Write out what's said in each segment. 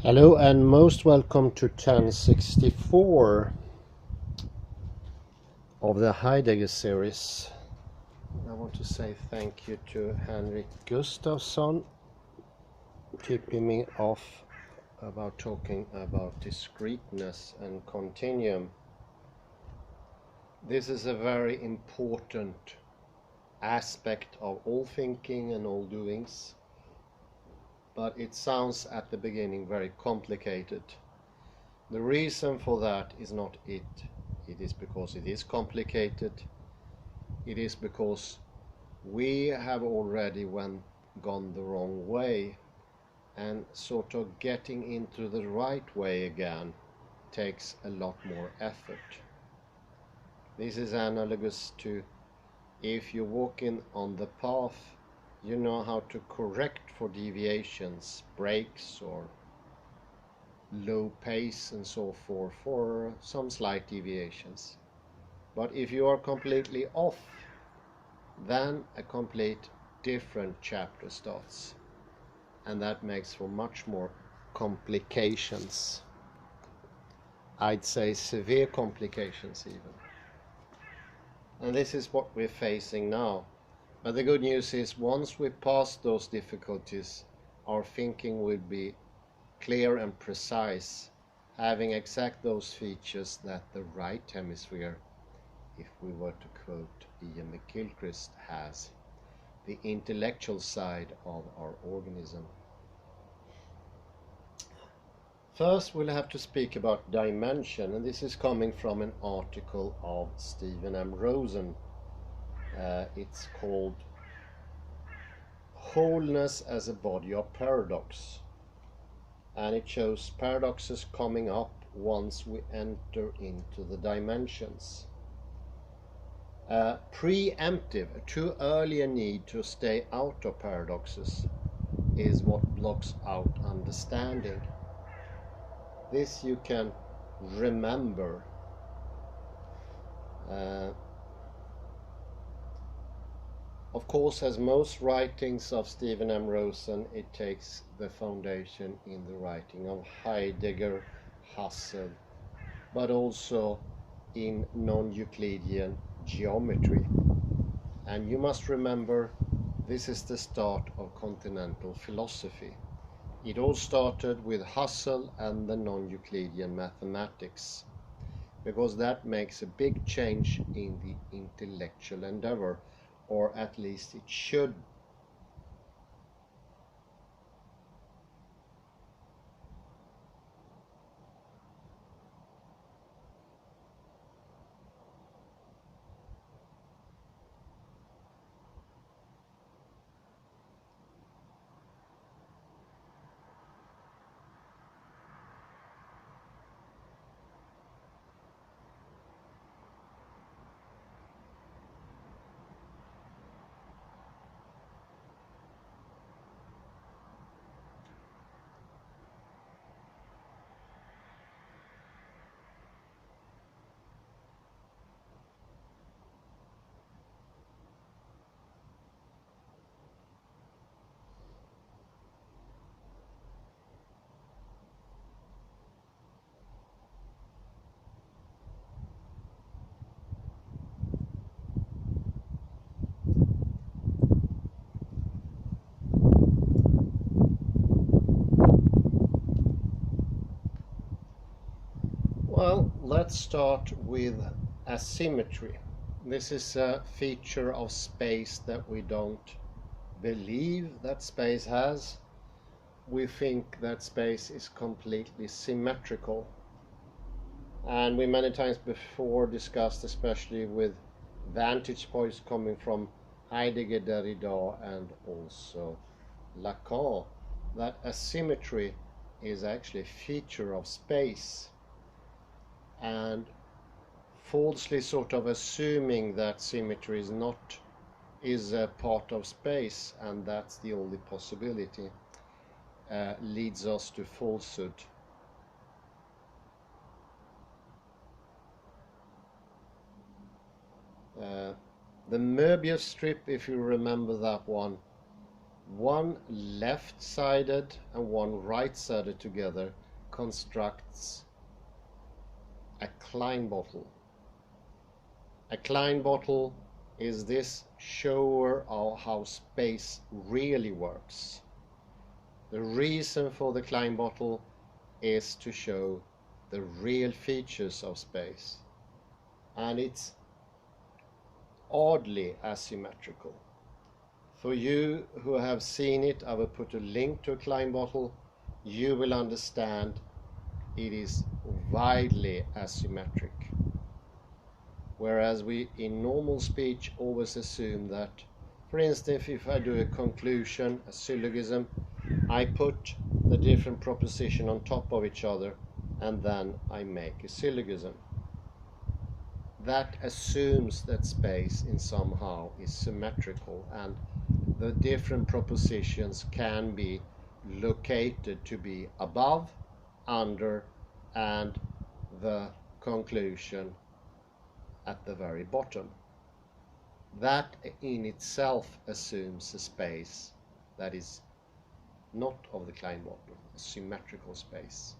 Hello and most welcome to 1064 of the Heidegger series. I want to say thank you to Henrik Gustafsson tipping me off about talking about discreteness and continuum. This is a very important aspect of all thinking and all doings, but it sounds at the beginning very complicated. The reason for that is not it is because it is complicated. It is because we have already gone the wrong way, and sort of getting into the right way again takes a lot more effort. This is analogous to if you're walking on the path, you know how to correct for deviations, breaks or low pace and so forth for some slight deviations. But if you are completely off, then a complete different chapter starts, and that makes for much more complications. I'd say severe complications even. And this is what we're facing now. But the good news is once we pass those difficulties, our thinking will be clear and precise, having exact those features that the right hemisphere, if we were to quote Ian McGilchrist, has, the intellectual side of our organism. First, we'll have to speak about dimension, and this is coming from an article of Stephen M Rosen. It's called Wholeness as a Body of Paradox, and it shows paradoxes coming up once we enter into the dimensions. Preemptive, a too early a need to stay out of paradoxes is what blocks out understanding. This you can remember. Of course, as most writings of Stephen M. Rosen, it takes the foundation in the writing of Heidegger, Husserl, but also in non-Euclidean geometry. And you must remember, this is the start of continental philosophy. It all started with Husserl and the non-Euclidean mathematics, because that makes a big change in the intellectual endeavor, or at least it should. Well, let's start with asymmetry. This is a feature of space that we don't believe that space has. We think that space is completely symmetrical. And we many times before discussed, especially with vantage points coming from Heidegger, Derrida, and also Lacan, that asymmetry is actually a feature of space, and falsely sort of assuming that symmetry is a part of space and that's the only possibility leads us to falsehood. The Möbius strip, if you remember that one, one left-sided and one right-sided together constructs a Klein bottle. A Klein bottle is this shower of how space really works. The reason for the Klein bottle is to show the real features of space, and it's oddly asymmetrical. For you who have seen it, I will put a link to a Klein bottle. You will understand it is widely asymmetric. Whereas we in normal speech always assume that, for instance, if I do a conclusion, a syllogism, I put the different propositions on top of each other and then I make a syllogism. That assumes that space in somehow is symmetrical and the different propositions can be located to be above, under, and the conclusion at the very bottom. That in itself assumes a space that is not of the Klein bottle, a symmetrical space.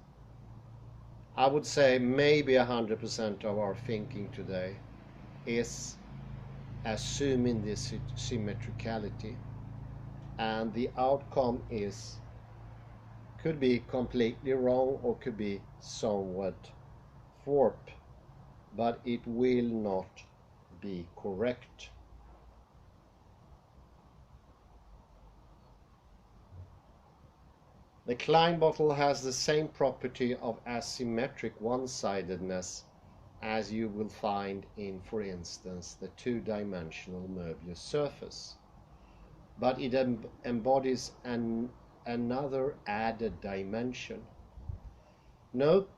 I would say maybe 100% of our thinking today is assuming this symmetricality, and the outcome could be completely wrong or could be somewhat warped, but it will not be correct. The Klein bottle has the same property of asymmetric one-sidedness as you will find in, for instance, the two-dimensional Möbius surface. But it embodies another added dimension. Note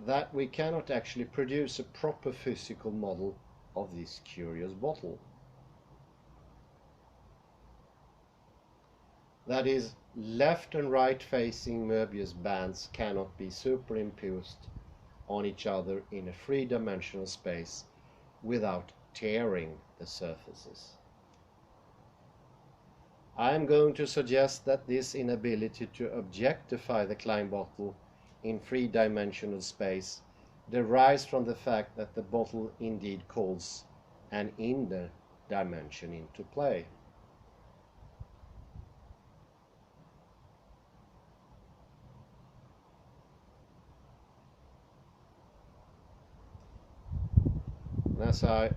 that we cannot actually produce a proper physical model of this curious bottle. That is, left and right facing Möbius bands cannot be superimposed on each other in a three-dimensional space without tearing the surfaces. I am going to suggest that this inability to objectify the Klein bottle in three-dimensional space derives from the fact that the bottle indeed calls an inner dimension into play. As I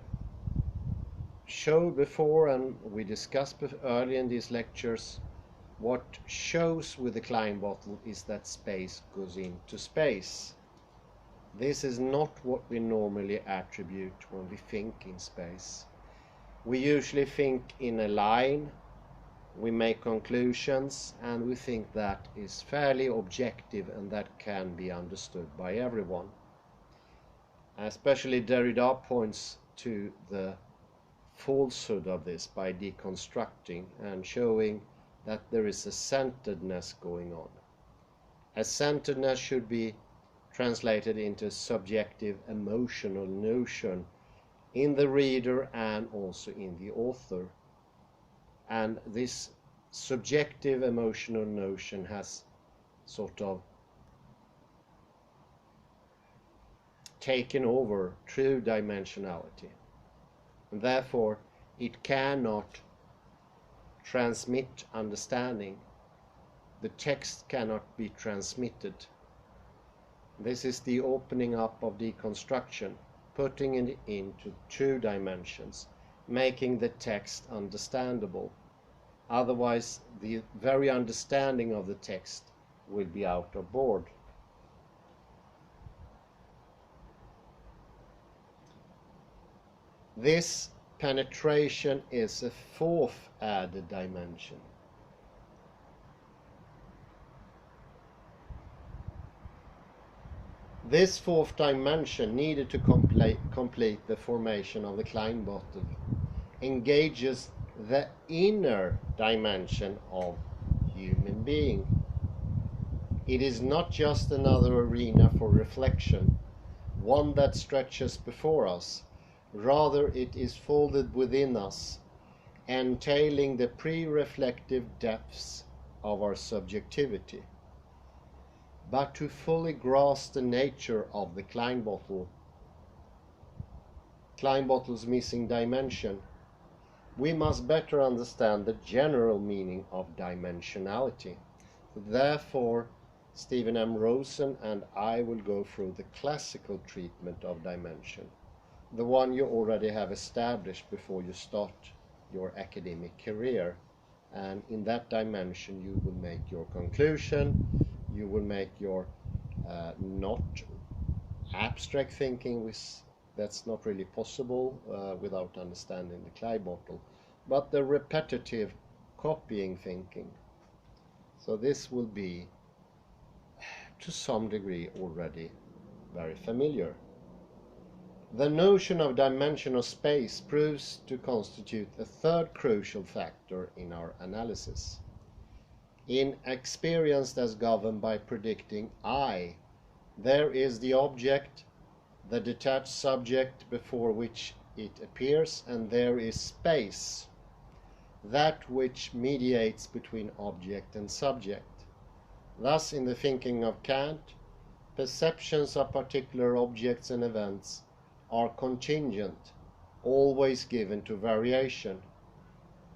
showed before and we discussed early in these lectures, what shows with the Klein bottle is that space goes into space. This is not what we normally attribute when we think in space. We usually think in a line, we make conclusions, and we think that is fairly objective and that can be understood by everyone. Especially Derrida points to the falsehood of this by deconstructing and showing that there is a centeredness going on. A centeredness should be translated into subjective emotional notion in the reader and also in the author. And this subjective emotional notion has sort of taken over true dimensionality. And therefore, it cannot transmit understanding. The text cannot be transmitted. This is the opening up of deconstruction, putting it into two dimensions, making the text understandable. Otherwise, the very understanding of the text will be out of board. This penetration is a fourth added dimension. This fourth dimension, needed to complete the formation of the Klein bottle, engages the inner dimension of human being. It is not just another arena for reflection, one that stretches before us. Rather, it is folded within us. entailing the pre-reflective depths of our subjectivity. But to fully grasp the nature of the Kleinbottle's missing dimension, we must better understand the general meaning of dimensionality. Therefore, Stephen M. Rosen and I will go through the classical treatment of dimension, the one you already have established before you start your academic career. And in that dimension you will make your conclusion, you will make your not abstract thinking, which that's not really possible without understanding the Kleinbottle, but the repetitive copying thinking. So this will be to some degree already very familiar. The notion of dimensional space proves to constitute a third crucial factor in our analysis. In experience as governed by predicting I, there is the object, the detached subject before which it appears, and there is space, that which mediates between object and subject. Thus, in the thinking of Kant, perceptions of particular objects and events are contingent, always given to variation,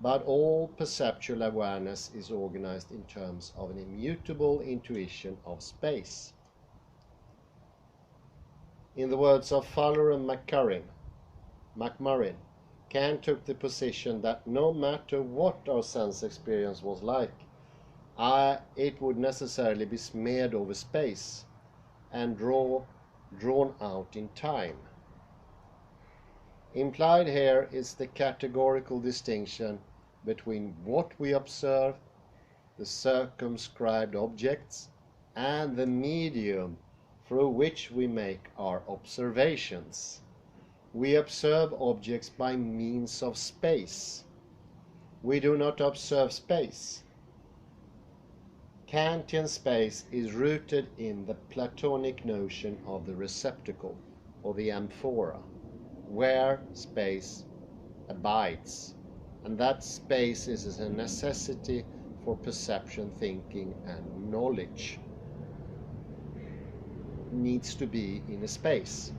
but all perceptual awareness is organized in terms of an immutable intuition of space. In the words of Fowler and McMurrin, Kant took the position that no matter what our sense experience was like, it would necessarily be smeared over space and drawn out in time. Implied here is the categorical distinction between what we observe, the circumscribed objects, and the medium through which we make our observations. We observe objects by means of space. We do not observe space. Kantian space is rooted in the Platonic notion of the receptacle, or the amphora, where space abides, and that space is a necessity for perception, thinking, and knowledge. It needs to be in a space.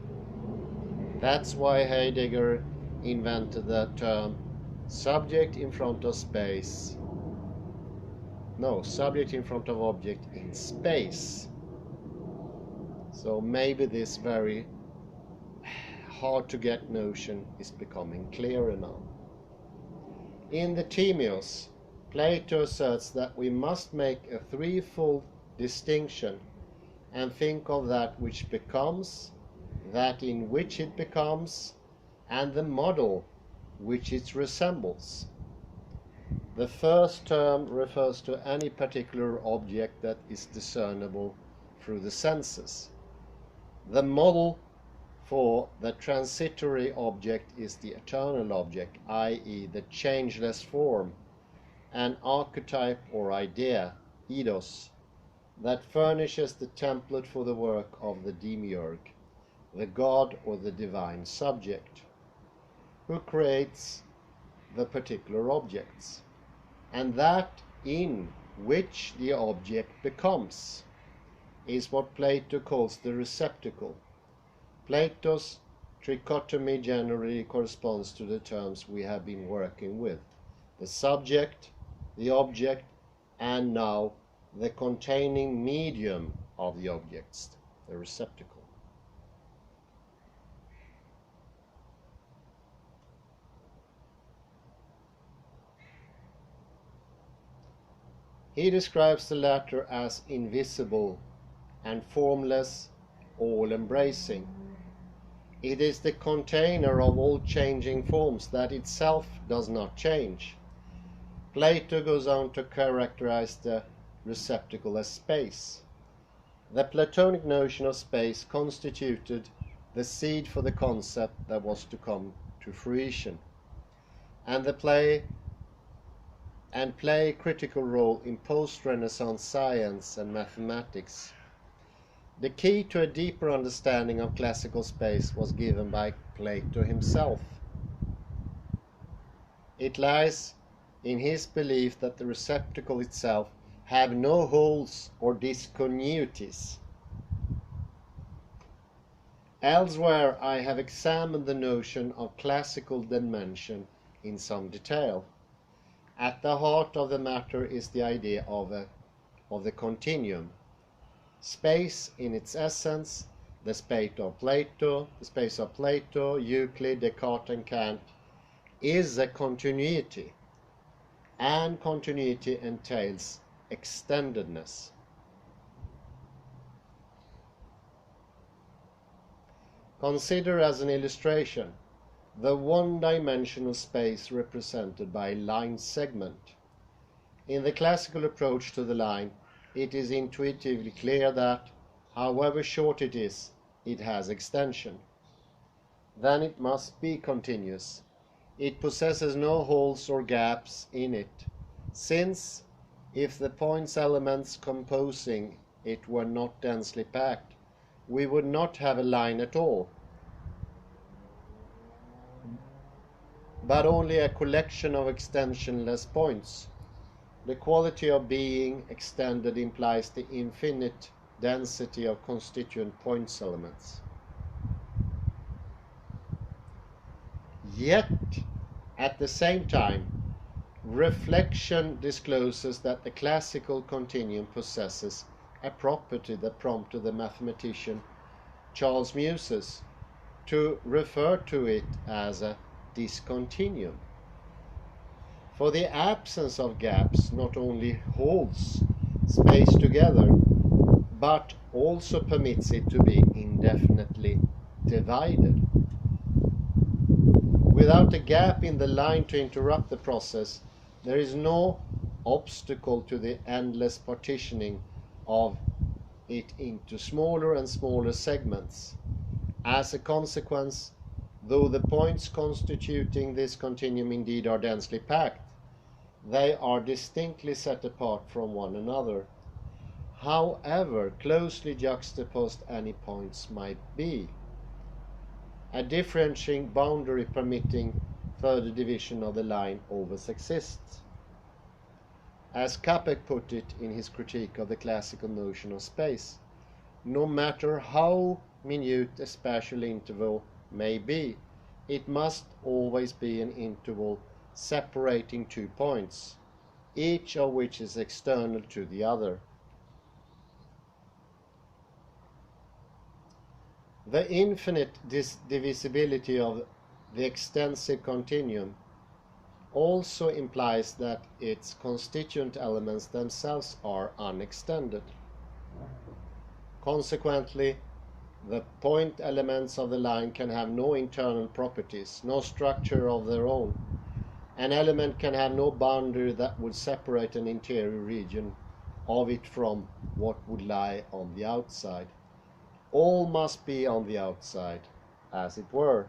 That's why Heidegger invented the term subject in front of space. No, subject in front of object in space. So maybe this very hard to get notion is becoming clearer now. In the Timaeus, Plato asserts that we must make a threefold distinction and think of that which becomes, that in which it becomes, and the model which it resembles. The first term refers to any particular object that is discernible through the senses. The model for the transitory object is the eternal object, i.e. the changeless form, an archetype or idea, eidos, that furnishes the template for the work of the demiurge, the god or the divine subject, who creates the particular objects, and that in which the object becomes is what Plato calls the receptacle. Plato's trichotomy generally corresponds to the terms we have been working with: the subject, the object, and now the containing medium of the objects, the receptacle. He describes the latter as invisible and formless, all-embracing. It is the container of all changing forms that itself does not change. Plato goes on to characterize the receptacle as space. The Platonic notion of space constituted the seed for the concept that was to come to fruition, and play a critical role in post-Renaissance science and mathematics. The key to a deeper understanding of classical space was given by Plato himself. It lies in his belief that the receptacle itself have no holes or discontinuities. Elsewhere I have examined the notion of classical dimension in some detail. At the heart of the matter is the idea of the continuum. Space in its essence, the space of Plato, Euclid, Descartes and Kant, is a continuity, and continuity entails extendedness. Consider as an illustration the one-dimensional space represented by a line segment. In the classical approach to the line, it is intuitively clear that, however short it is, it has extension. Then it must be continuous. It possesses no holes or gaps in it, since, if the points elements composing it were not densely packed, we would not have a line at all, but only a collection of extensionless points. The quality of being extended implies the infinite density of constituent points elements. Yet, at the same time, reflection discloses that the classical continuum possesses a property that prompted the mathematician Charles Muses to refer to it as a discontinuum. For the absence of gaps not only holds space together, but also permits it to be indefinitely divided. Without a gap in the line to interrupt the process, there is no obstacle to the endless partitioning of it into smaller and smaller segments. As a consequence, though the points constituting this continuum indeed are densely packed, they are distinctly set apart from one another, however closely juxtaposed any points might be. A differentiating boundary permitting further division of the line always exists. As Capek put it in his critique of the classical notion of space, no matter how minute a spatial interval may be, it must always be an interval separating two points, each of which is external to the other. The infinite divisibility of the extensive continuum also implies that its constituent elements themselves are unextended. Consequently, the point elements of the line can have no internal properties, no structure of their own. An element can have no boundary that would separate an interior region of it from what would lie on the outside. All must be on the outside, as it were.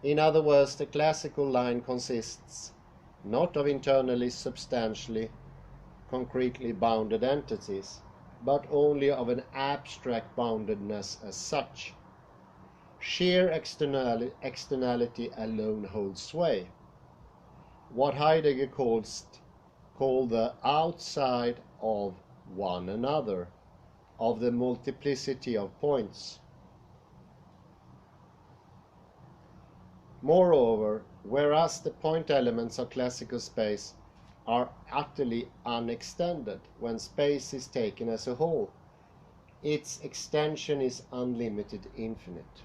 In other words, the classical line consists not of internally substantially, concretely bounded entities, but only of an abstract boundedness as such. Sheer externality alone holds sway. What Heidegger called the outside of one another, of the multiplicity of points. Moreover, whereas the point elements of classical space are utterly unextended when space is taken as a whole, its extension is unlimited, infinite.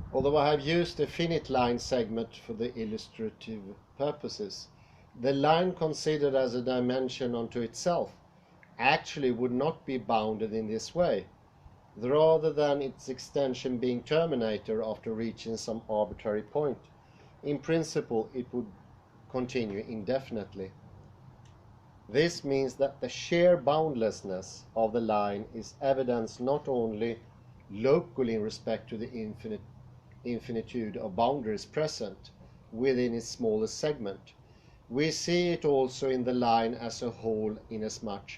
Although I have used a finite line segment for the illustrative purposes, the line considered as a dimension unto itself actually would not be bounded in this way, rather than its extension being terminated after reaching some arbitrary point. In principle, it would continue indefinitely. This means that the sheer boundlessness of the line is evidenced not only locally in respect to the infinitude of boundaries present within its smallest segment. We see it also in the line as a whole, inasmuch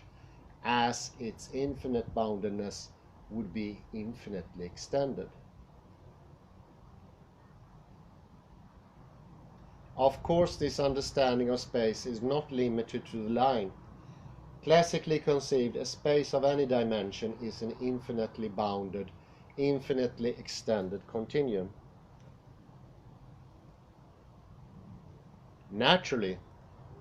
as its infinite boundedness would be infinitely extended. Of course, this understanding of space is not limited to the line. Classically conceived, a space of any dimension is an infinitely bounded, infinitely extended continuum. Naturally,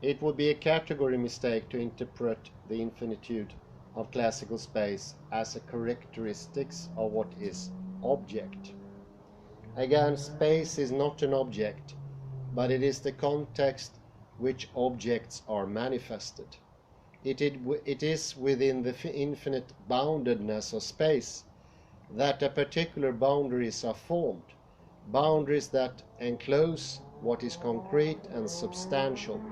it would be a category mistake to interpret the infinitude of classical space as a characteristics of what is object. Again, space is not an object, but it is the context which objects are manifested. It is within the infinite boundedness of space that a particular boundaries are formed, boundaries that enclose what is concrete and substantial.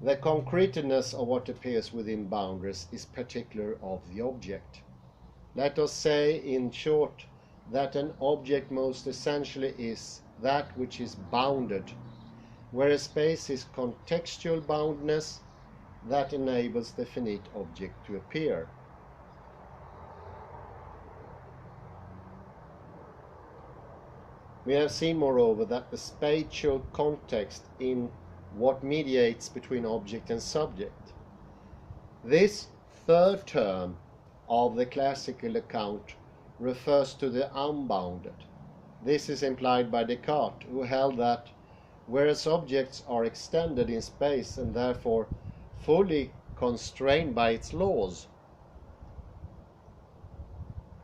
The concreteness of what appears within boundaries is particular of the object. Let us say, in short, that an object most essentially is that which is bounded, whereas space is contextual boundedness that enables the finite object to appear. We have seen, moreover, that the spatial context in what mediates between object and subject. This third term of the classical account refers to the unbounded. This is implied by Descartes, who held that whereas objects are extended in space and therefore fully constrained by its laws,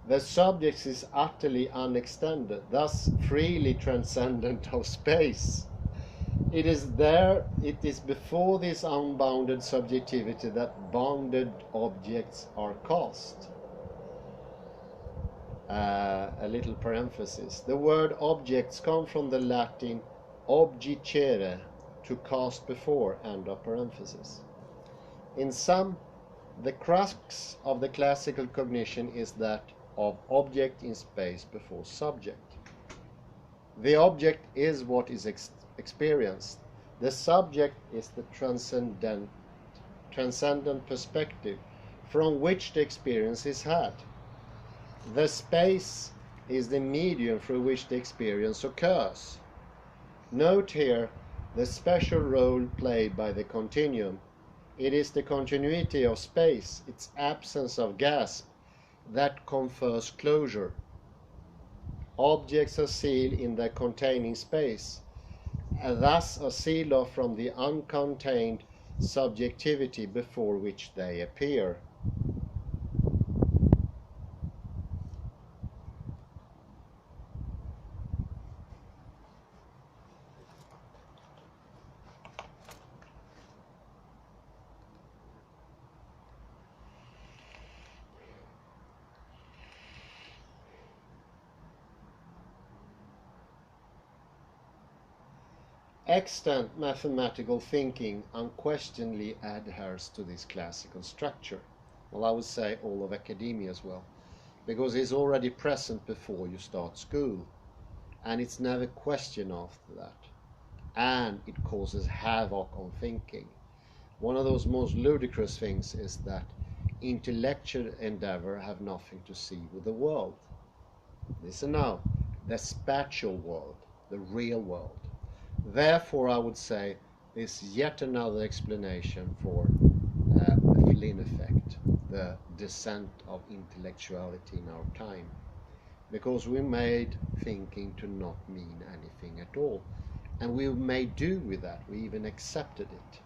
the subject is utterly unextended, thus freely transcendent of space. It is before this unbounded subjectivity that bounded objects are cast. A little parenthesis. The word objects come from the Latin objicere, to cast before, end of parenthesis. In sum, the crux of the classical cognition is that of object in space before subject. The object is what is experienced. The subject is the transcendent perspective from which the experience is had. The space is the medium through which the experience occurs. Note here the special role played by the continuum. It is the continuity of space, its absence of gasp, that confers closure. Objects are sealed in their containing space, and thus are sealed off from the uncontained subjectivity before which they appear. Extant mathematical thinking unquestionably adheres to this classical structure. Well, I would say all of academia as well, because it's already present before you start school, and it's never questioned after that, and it causes havoc on thinking. One of those most ludicrous things is that intellectual endeavor have nothing to see with the world. Listen now, the spatial world, the real world. Therefore, I would say is yet another explanation for the Flynn effect, the descent of intellectuality in our time, because we made thinking to not mean anything at all, and we made do with that. We even accepted it.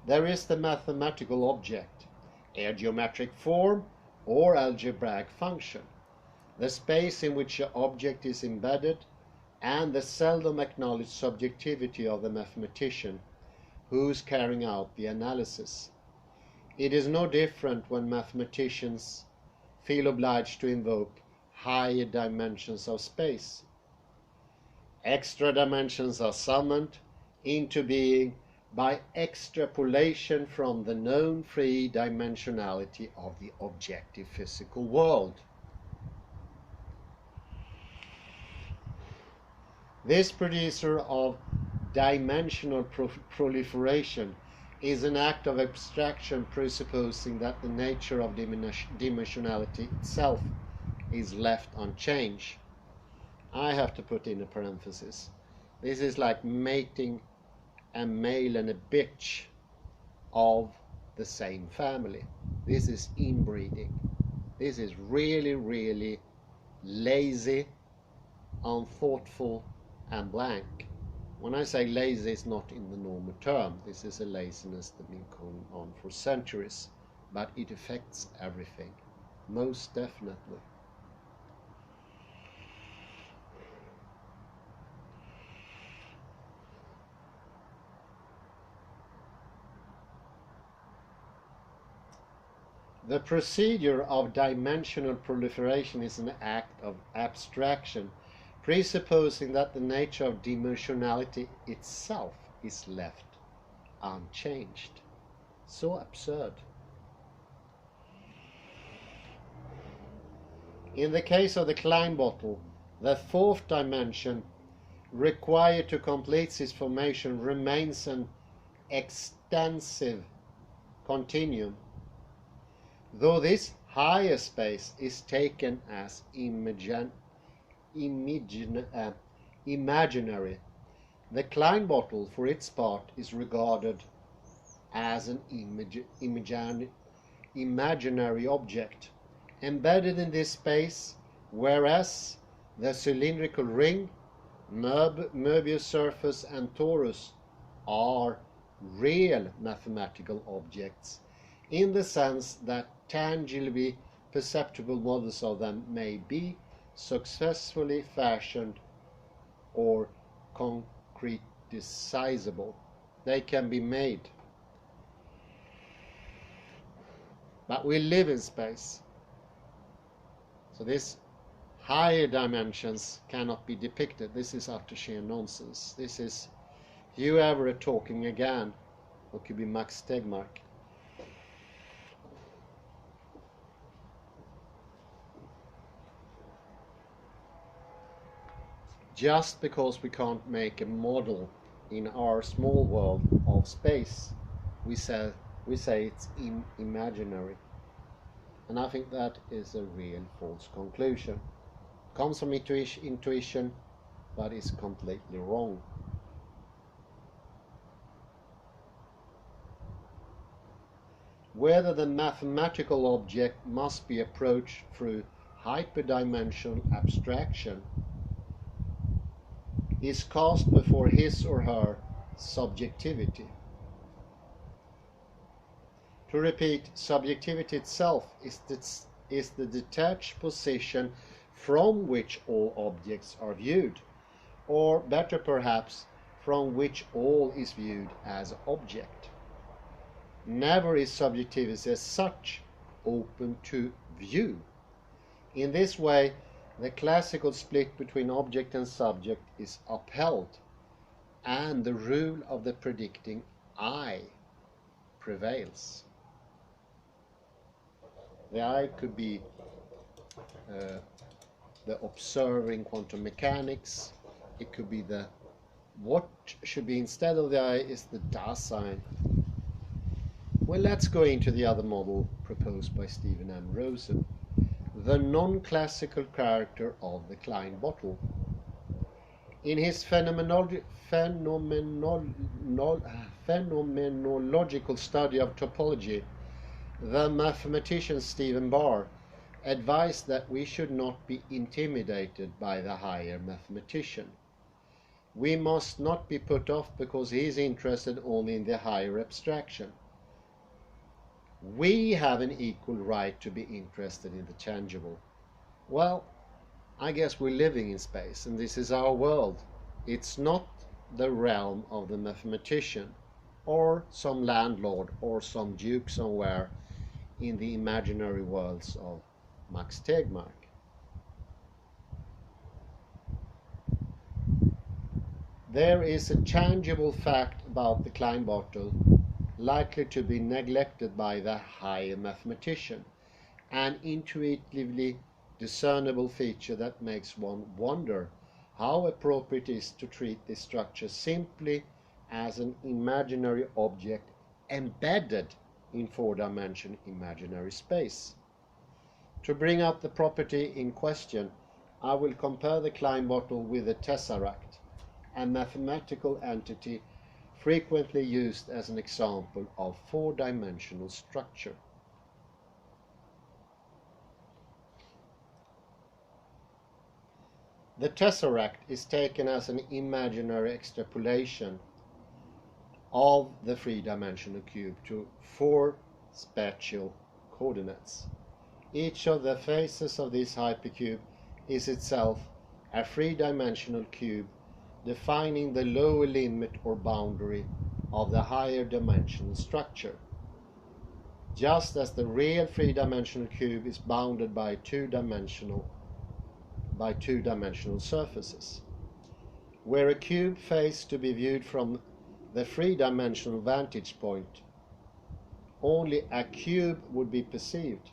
There is the mathematical object, a geometric form or algebraic function, the space in which the object is embedded, and the seldom acknowledged subjectivity of the mathematician who is carrying out the analysis. It is no different when mathematicians feel obliged to invoke higher dimensions of space. Extra dimensions are summoned into being by extrapolation from the known three-dimensionality of the objective physical world. This producer of dimensional proliferation is an act of abstraction presupposing that the nature of dimensionality itself is left unchanged. I have to put in a parenthesis. This is like mating a male and a bitch of the same family. This is inbreeding. This is really, really lazy, unthoughtful, and blank. When I say lazy, it's not in the normal term. This is a laziness that's been going on for centuries, but it affects everything, most definitely. The procedure of dimensional proliferation is an act of abstraction, presupposing that the nature of dimensionality itself is left unchanged. So absurd. In the case of the Klein bottle, the fourth dimension required to complete its formation remains an extensive continuum, though this higher space is taken as imaginary. The Klein bottle, for its part, is regarded as an imaginary object embedded in this space, whereas the cylindrical ring, Möbius surface, and torus are real mathematical objects, in the sense that tangibly perceptible models of them may be successfully fashioned or concretizable. They can be made. But we live in space. So these higher dimensions cannot be depicted. This is utter sheer nonsense. This is Hugh Everett talking again, or could be Max Tegmark. Just because we can't make a model in our small world of space, we say it's imaginary. And I think that is a real false conclusion. Comes from intuition, but is completely wrong. Whether the mathematical object must be approached through hyperdimensional abstraction is cast before his or her subjectivity. To repeat, subjectivity itself is the detached position from which all objects are viewed, or better perhaps, from which all is viewed as object. Never is subjectivity as such open to view. In this way, the classical split between object and subject is upheld, and the rule of the predicting I prevails. The I could be the observer in quantum mechanics. It could be the what should be instead of the I is the Dasein. Well, let's go into the other model proposed by Stephen M. Rosen, the non-classical character of the Klein bottle. In his phenomenological study of topology, the mathematician Stephen Barr advised that we should not be intimidated by the higher mathematician. We must not be put off because he is interested only in the higher abstraction. We have an equal right to be interested in the tangible. Well, I guess we're living in space, and this is our world. It's not the realm of the mathematician, or some landlord, or some duke somewhere in the imaginary worlds of Max Tegmark. There is a tangible fact about the Klein bottle likely to be neglected by the higher mathematician, an intuitively discernible feature that makes one wonder how appropriate it is to treat this structure simply as an imaginary object embedded in four-dimensional imaginary space. To bring out the property in question, I will compare the Klein bottle with a tesseract, a mathematical entity frequently used as an example of four-dimensional structure. The tesseract is taken as an imaginary extrapolation of the three-dimensional cube to four spatial coordinates. Each of the faces of this hypercube is itself a three-dimensional cube defining the lower limit or boundary of the higher dimensional structure, just as the real three-dimensional cube is bounded by two-dimensional surfaces. Were a cube face to be viewed from the three-dimensional vantage point, only a cube would be perceived,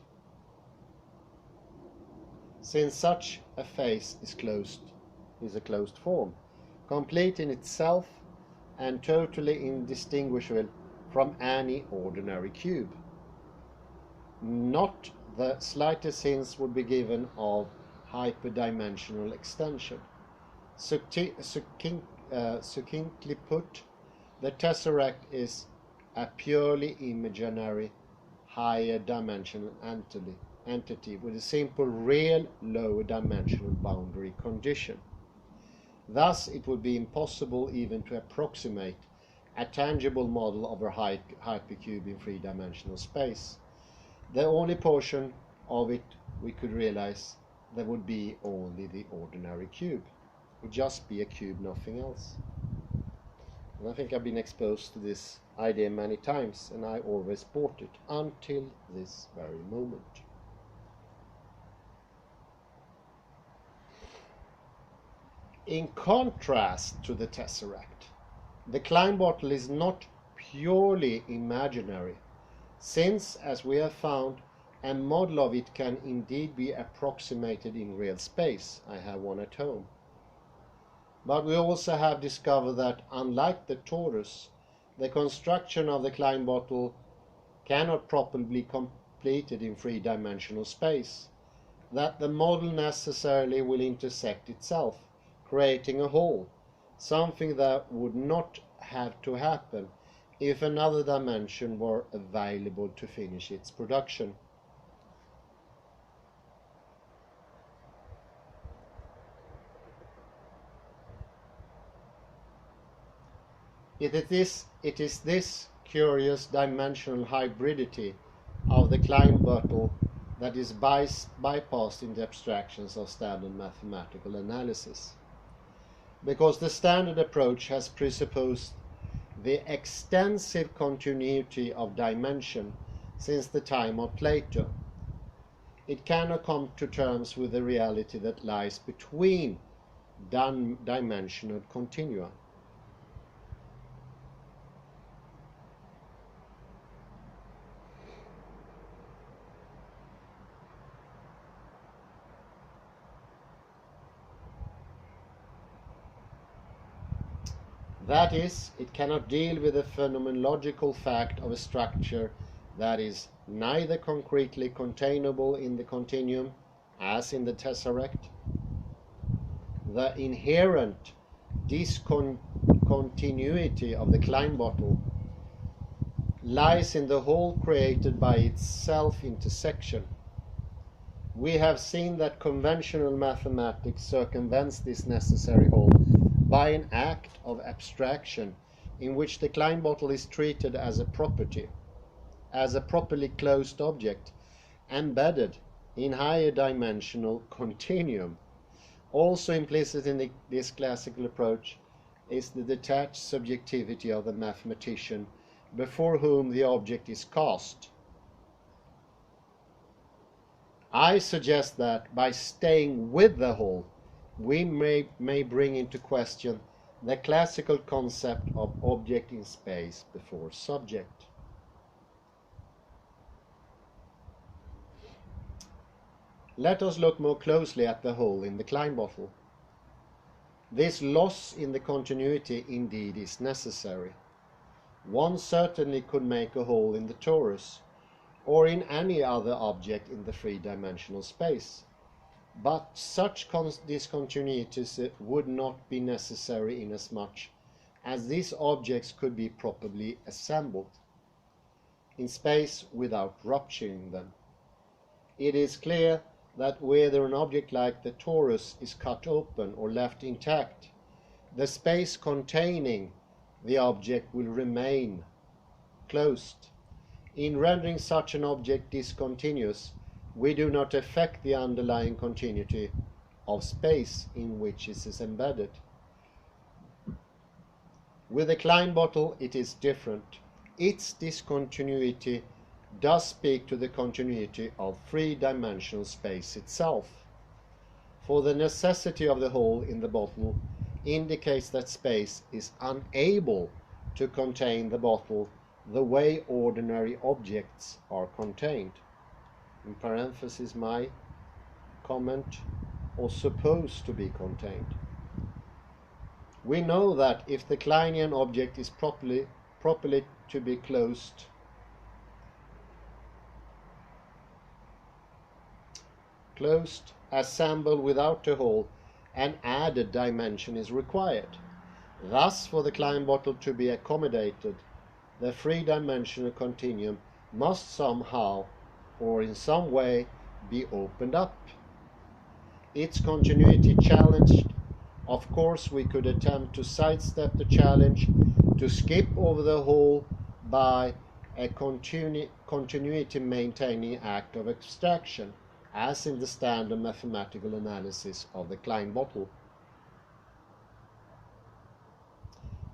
since such a face is a closed form, complete in itself and totally indistinguishable from any ordinary cube. Not the slightest hint would be given of hyperdimensional extension. Succinctly put, the tesseract is a purely imaginary higher dimensional entity with a simple real lower dimensional boundary condition. Thus, it would be impossible even to approximate a tangible model of a hypercube in three-dimensional space. The only portion of it we could realize there would be only the ordinary cube. It would just be a cube, nothing else. And I think I've been exposed to this idea many times, and I always bought it until this very moment. In contrast to the tesseract, the Klein bottle is not purely imaginary, since, as we have found, a model of it can indeed be approximated in real space. I have one at home. But we also have discovered that, unlike the torus, the construction of the Klein bottle cannot properly be completed in three-dimensional space, that the model necessarily will intersect itself, creating a whole, something that would not have to happen if another dimension were available to finish its production. It is this curious dimensional hybridity of the Klein bottle that is bypassed in the abstractions of standard mathematical analysis, because the standard approach has presupposed the extensive continuity of dimension since the time of Plato. It cannot come to terms with the reality that lies between dimensional continua. That is, it cannot deal with the phenomenological fact of a structure that is neither concretely containable in the continuum, as in the tesseract. The inherent discontinuity of the Klein bottle lies in the whole created by its self-intersection. We have seen that conventional mathematics circumvents this necessary whole by an act of abstraction in which the Klein bottle is treated as a property, as a properly closed object, embedded in higher dimensional continuum. Also implicit in this classical approach is the detached subjectivity of the mathematician before whom the object is cast. I suggest that by staying with the whole, we may bring into question the classical concept of object in space before subject. Let us look more closely at the hole in the Klein bottle. This loss in the continuity indeed is necessary. One certainly could make a hole in the torus, or in any other object in the three-dimensional space. But such discontinuities would not be necessary inasmuch as these objects could be properly assembled in space without rupturing them. It is clear that whether an object like the torus is cut open or left intact, the space containing the object will remain closed. In rendering such an object discontinuous, we do not affect the underlying continuity of space in which it is embedded. With the Klein bottle it is different. Its discontinuity does speak to the continuity of three-dimensional space itself. For the necessity of the hole in the bottle indicates that space is unable to contain the bottle the way ordinary objects are contained. In parenthesis, my comment, or supposed to be contained. We know that if the Kleinian object is properly to be closed, assembled without a hole, an added dimension is required. Thus, for the Klein bottle to be accommodated, the three-dimensional continuum must somehow or in some way be opened up. Its continuity challenged. Of course, we could attempt to sidestep the challenge, to skip over the hole by a continuity-maintaining act of abstraction, as in the standard mathematical analysis of the Klein bottle.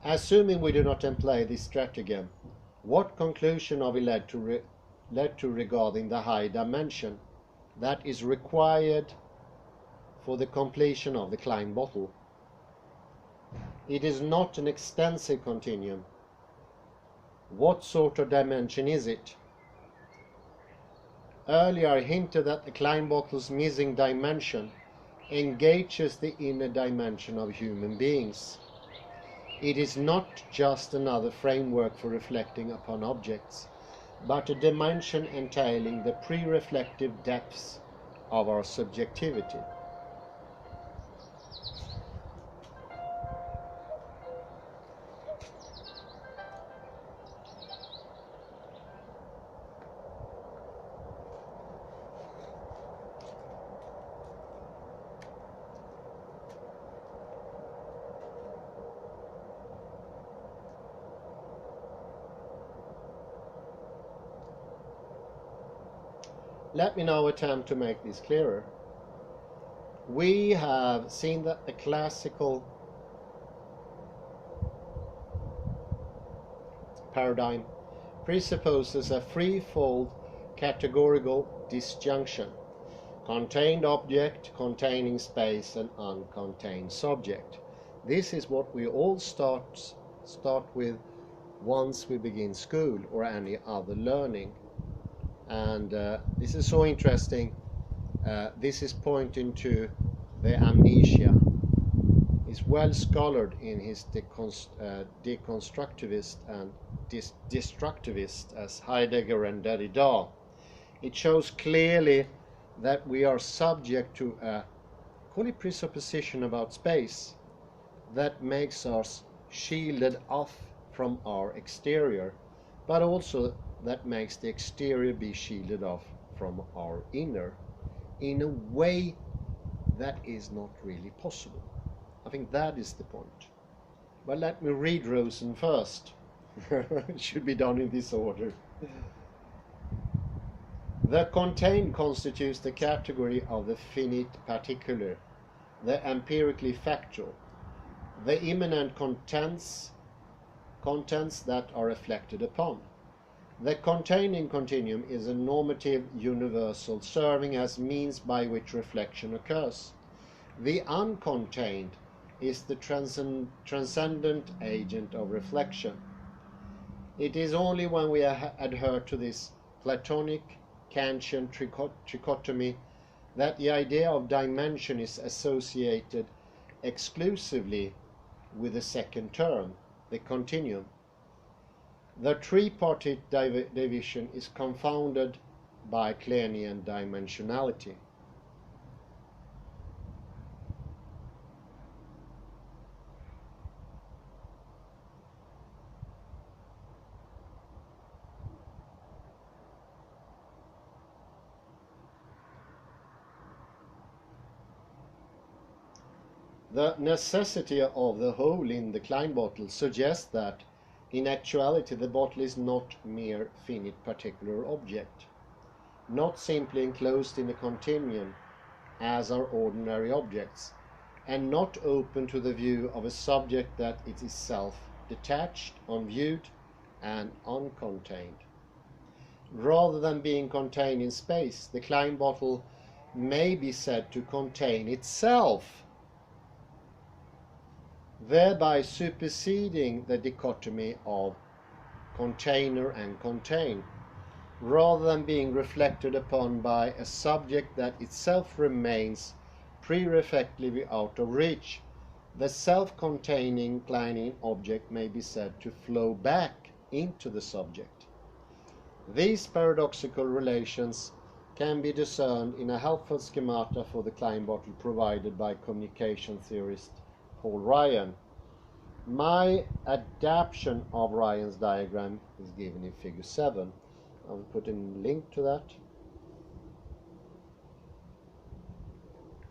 Assuming we do not employ this stratagem, what conclusion are we led to regarding the high dimension that is required for the completion of the Klein bottle? It is not an extensive continuum. What sort of dimension is it? Earlier I hinted that the Klein bottle's missing dimension engages the inner dimension of human beings. It is not just another framework for reflecting upon objects, but a dimension entailing the pre-reflective depths of our subjectivity. Let me now attempt to make this clearer. We have seen that the classical paradigm presupposes a threefold categorical disjunction: contained object, containing space, and uncontained subject. This is what we all start with once we begin school or any other learning. And this is so interesting. This is pointing to the amnesia. He's well scholared in his deconstructivist and destructivist as Heidegger and Derrida. It shows clearly that we are subject to a, call it, presupposition about space that makes us shielded off from our exterior, but also that makes the exterior be shielded off from our inner in a way that is not really possible. I think that is the point. But let me read Rosen first. It should be done in this order. The contained constitutes the category of the finite particular, the empirically factual, the immanent contents that are reflected upon. The containing continuum is a normative universal serving as means by which reflection occurs. The uncontained is the transcendent agent of reflection. It is only when we adhere to this Platonic Kantian trichotomy that the idea of dimension is associated exclusively with the second term, the continuum. The tripartite division is confounded by Kleinian dimensionality. The necessity of the hole in the Klein bottle suggests that, in actuality, the bottle is not mere finite particular object, not simply enclosed in a continuum as are ordinary objects, and not open to the view of a subject that is itself detached, unviewed, and uncontained. Rather than being contained in space, the Klein bottle may be said to contain itself, thereby superseding the dichotomy of container and contained, rather than being reflected upon by a subject that itself remains pre-reflectively out of reach. The self-containing Kleinian object may be said to flow back into the subject. These paradoxical relations can be discerned in a helpful schemata for the Klein bottle provided by communication theorist Paul Ryan. My adaptation of Ryan's diagram is given in figure 7. I'll put in a link to that.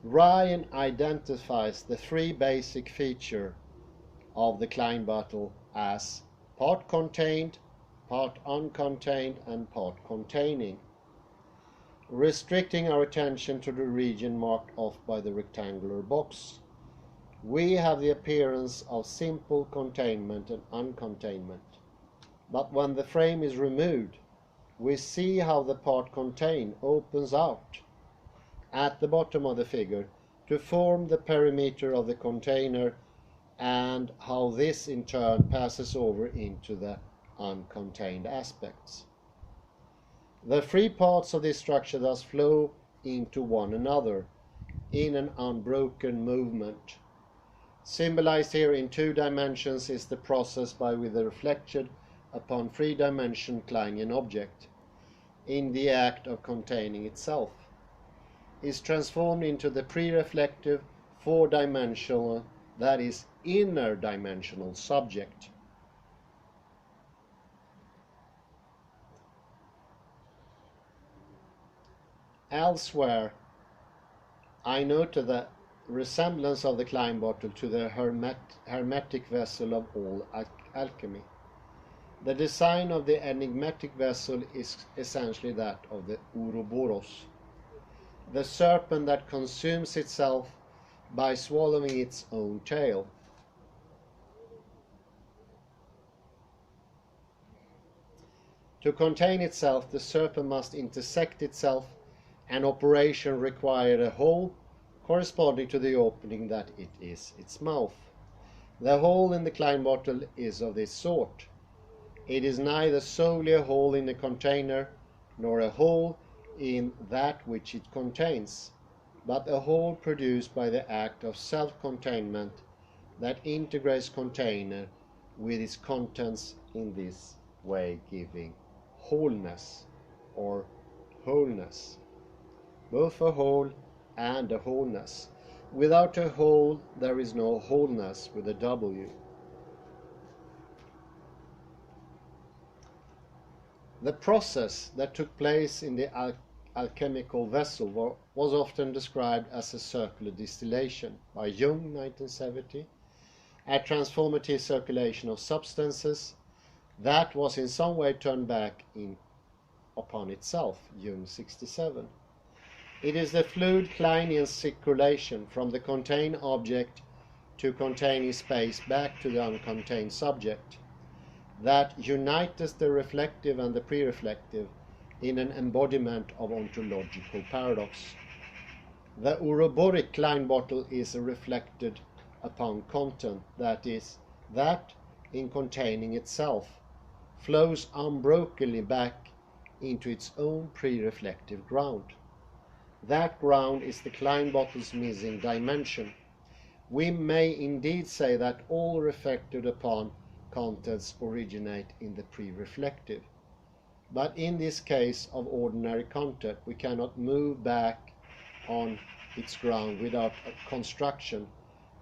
Ryan identifies the three basic features of the Klein bottle as part contained, part uncontained, and part containing, restricting our attention to the region marked off by the rectangular box. We have the appearance of simple containment and uncontainment, but when the frame is removed, we see how the part contained opens out at the bottom of the figure to form the perimeter of the container, and how this in turn passes over into the uncontained aspects. The three parts of this structure thus flow into one another in an unbroken movement. Symbolized here in 2 dimensions is the process by which the reflection upon 3-dimensional Kleinian object, in the act of containing itself, is transformed into the pre-reflective 4-dimensional, that is, inner dimensional subject. Elsewhere, I noted the resemblance of the Klein bottle to the hermetic vessel of all alchemy. The design of the enigmatic vessel is essentially that of the Ouroboros, the serpent that consumes itself by swallowing its own tail. To contain itself, the serpent must intersect itself, an operation required a hole corresponding to the opening that it is its mouth. The hole in the Klein bottle is of this sort. It is neither solely a hole in the container, nor a hole in that which it contains, but a hole produced by the act of self-containment that integrates container with its contents, in this way giving wholeness or wholeness. Both a whole and a wholeness. Without a whole, there is no wholeness with a W. The process that took place in the alchemical vessel was often described as a circular distillation by Jung, 1970, a transformative circulation of substances that was in some way turned back upon itself, Jung, 67. It is the fluid Kleinian circulation from the contained object to containing space back to the uncontained subject that unites the reflective and the pre-reflective in an embodiment of ontological paradox. The Ouroboros Klein bottle is reflected upon content, that is, that in containing itself flows unbrokenly back into its own pre-reflective ground. That ground is the Klein bottle's missing dimension, we may indeed say that all reflected upon contents originate in the pre-reflective. But in this case of ordinary content, we cannot move back on its ground without a construction,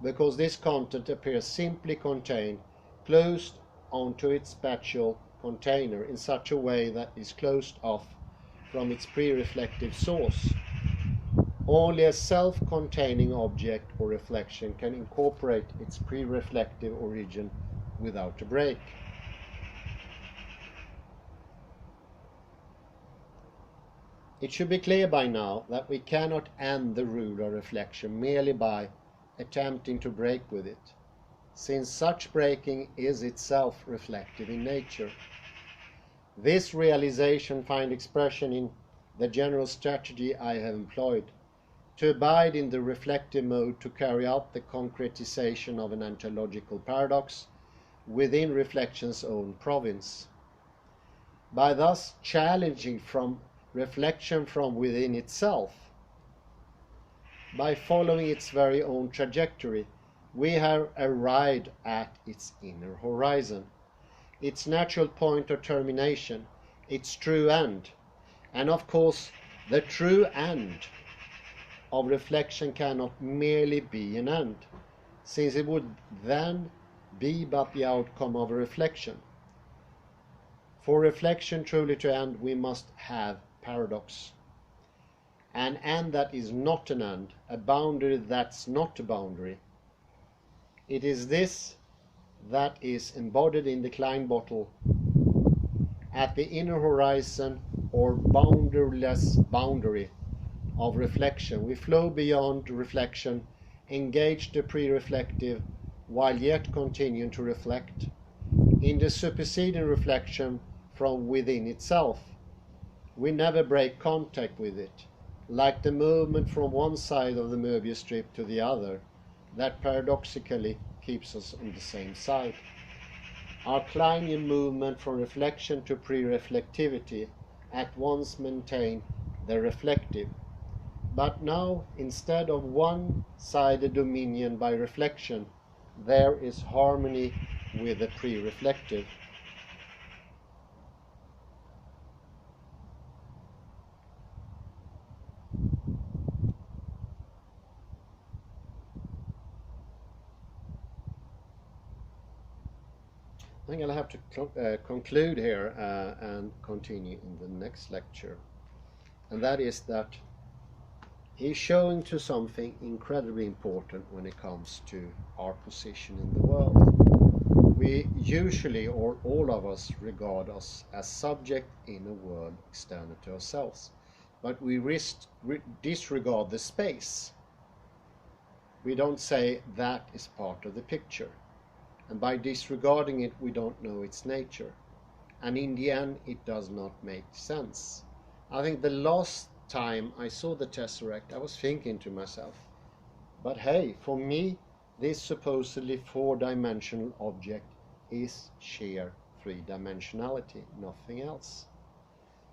because this content appears simply contained, closed onto its spatial container in such a way that is closed off from its pre-reflective source. Only a self-containing object or reflection can incorporate its pre-reflective origin without a break. It should be clear by now that we cannot end the rule of reflection merely by attempting to break with it, since such breaking is itself reflective in nature. This realization finds expression in the general strategy I have employed, to abide in the reflective mode to carry out the concretization of an ontological paradox within reflection's own province. By thus challenging from reflection from within itself, by following its very own trajectory, we have arrived at its inner horizon, its natural point of termination, its true end. And of course, the true end of reflection cannot merely be an end, since it would then be but the outcome of a reflection. For reflection truly to end, we must have paradox. An end that is not an end, a boundary that's not a boundary. It is this that is embodied in the Klein bottle. At the inner horizon, or boundaryless boundary of reflection, we flow beyond reflection, engage the pre-reflective, while yet continuing to reflect. In the superseding reflection from within itself, we never break contact with it, like the movement from one side of the Möbius strip to the other, that paradoxically keeps us on the same side. Our Kleinian movement from reflection to pre-reflectivity at once maintain the reflective. But now, instead of one-sided dominion by reflection, there is harmony with the pre-reflective. I think I'll have to conclude here and continue in the next lecture. And that is that he's showing to something incredibly important when it comes to our position in the world. We usually, or all of us, regard us as subject in a world external to ourselves. But we disregard the space. We don't say that is part of the picture. And by disregarding it, we don't know its nature. And in the end, it does not make sense. I think the last time I saw the Tesseract, I was thinking to myself, but hey, for me, this supposedly four-dimensional object is sheer three-dimensionality, nothing else.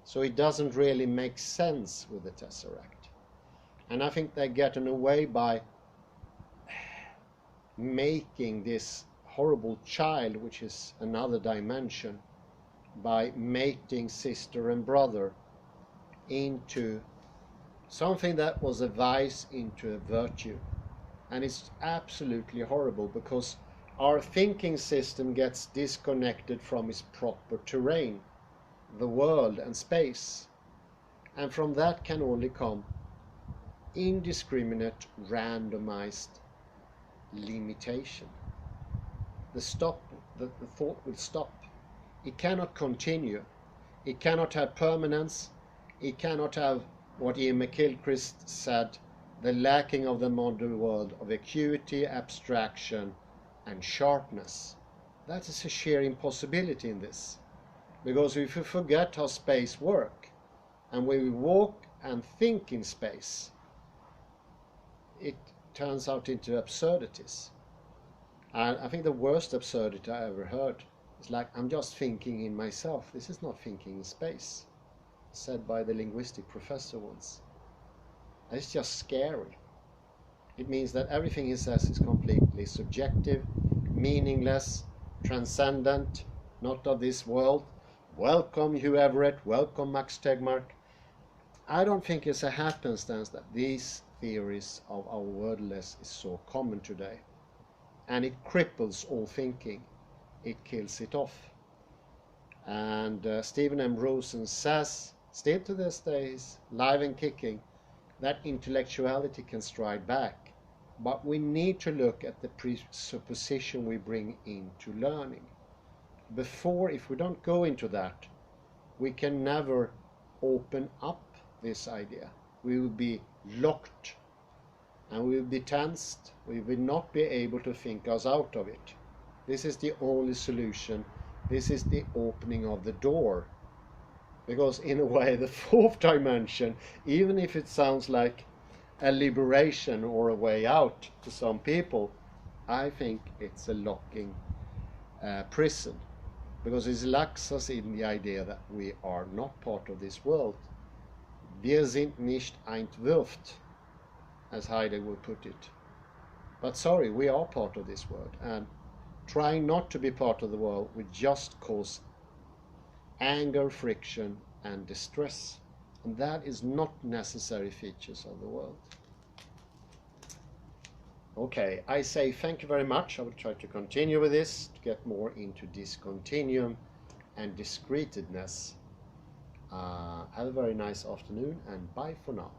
So it doesn't really make sense with the Tesseract. And I think they're getting away by making this horrible child, which is another dimension, by mating sister and brother into something that was a vice into a virtue. And it's absolutely horrible, because our thinking system gets disconnected from its proper terrain, the world and space, and from that can only come indiscriminate, randomized limitation. The thought will stop. It cannot continue. It cannot have permanence. It cannot have what Ian McGilchrist said, the lacking of the modern world of acuity, abstraction, and sharpness. That is a sheer impossibility in this. Because if we forget how space works, and when we walk and think in space, it turns out into absurdities. And I think the worst absurdity I ever heard is like, I'm just thinking in myself. This is not thinking in space. Said by the linguistic professor once. And it's just scary. It means that everything he says is completely subjective, meaningless, transcendent, not of this world. Welcome Hugh Everett, welcome Max Tegmark. I don't think it's a happenstance that these theories of our worldless is so common today. And it cripples all thinking. It kills it off. And Stephen M Rosen says, still to this day, he's live and kicking, that intellectuality can strike back. But we need to look at the presupposition we bring into learning. Before, if we don't go into that, we can never open up this idea. We will be locked and we will be tensed. We will not be able to think us out of it. This is the only solution. This is the opening of the door. Because in a way, the fourth dimension, even if it sounds like a liberation or a way out to some people, I think it's a locking prison. Because it locks us in the idea that we are not part of this world. Wir sind nicht Entwurft, as Heidegger would put it. But sorry, we are part of this world. And trying not to be part of the world would just cause anger, friction, and distress. And that is not necessary features of the world. Okay, I say thank you very much. I will try to continue with this to get more into this continuum and discreteness. Have a very nice afternoon and bye for now.